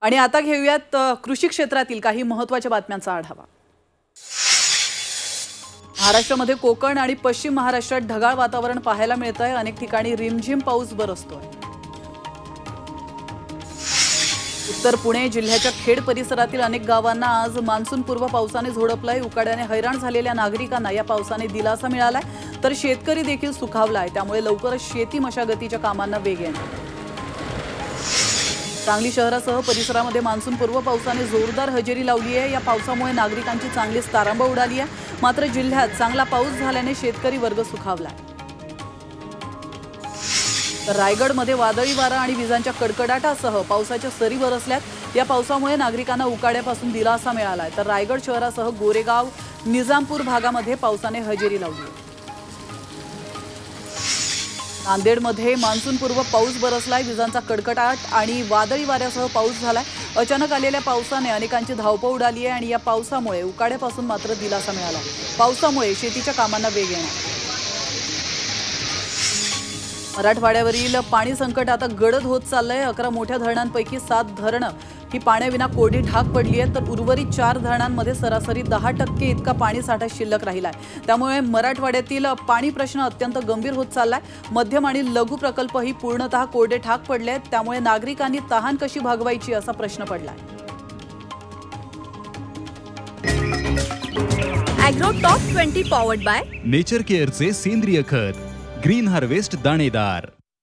आणि आता घेऊयात कृषी क्षेत्रातील काही महत्त्वाच्या बातम्यांचा आढावा। महाराष्ट्रामध्ये कोकण आणि पश्चिम महाराष्ट्रात ढगाळ वातावरण पाहायला मिळतंय। अनेक ठिकाणी रिमझिम पाऊस बरसतोय। उत्तर पुणे जिल्ह्याच्या खेड परिसरातील अनेक गावांना आज मान्सूनपूर्व पावसाने झोडपलंय। उकाड्याने हैराण झालेल्या नागरिकांना या पावसाने दिलासा मिळालाय, तर शेतकरी देखील सुखावलाय। त्यामुळे लवकरच शेती मशागतीच्या कामांना वेग येणार। सांगली शहरासह परिसरामध्ये मान्सूनपूर्व पावसाने जोरदार हजेरी लावली आहे। या पावसामुळे नागरिकांची चांगलीच तारांबळ उडाली आहे। मात्र जिल्ह्यात चांगला पाऊस झाल्याने शेतकरी वर्ग सुखावलाय। तर रायगडमध्ये वादळी वारा आणि विजांच्या कडकडाटासह पावसाच्या सरी बरसल्यात। या पावसामुळे नागरिकांना उकाड्यापासून दिलासा मिळालाय। तर रायगड शहरासह गोरेगाव, निजामपूर भागामध्ये पावसाने हजेरी लावली आहे। नांदेडमध्ये मान्सूनपूर्व पाऊस बरसलाय। विजांचा कडकडाट आणि वादळी वाऱ्यासह पाऊस झालाय। अचानक आलेल्या पावसाने अनेकांची धावपळ उडाली आहे आणि या पावसामुळे उकाड्यापासून मात्र दिलासा मिळाला। पावसामुळे शेतीच्या कामांना वेग येणार। मराठवाड्यावरील पाणी संकट आता गडद होत चाललंय। 11 मोठ्या धरणांपैकी 7 धरणं ही पाण्याविना कोरडी ढाक पडली आहेत, तर उर्वरित 4 धरणांमध्ये सरासरी 10% इतका पाणी साठा शिल्लक राहिलाय। त्यामुळे मराठवाड्यातील पाणी प्रश्न अत्यंत गंभीर होत चाललाय। मध्यम आणि लघु प्रकल्पही पूर्णतः कोरडे ढाक पडले आहेत। त्यामुळे नागरिकांनी तहान कशी भागवायची असा प्रश्न पडलाय। Agro top 20 powered by nature केअरचे सेंद्रिय खत ग्रीन हार्वेस्ट दाणेदार।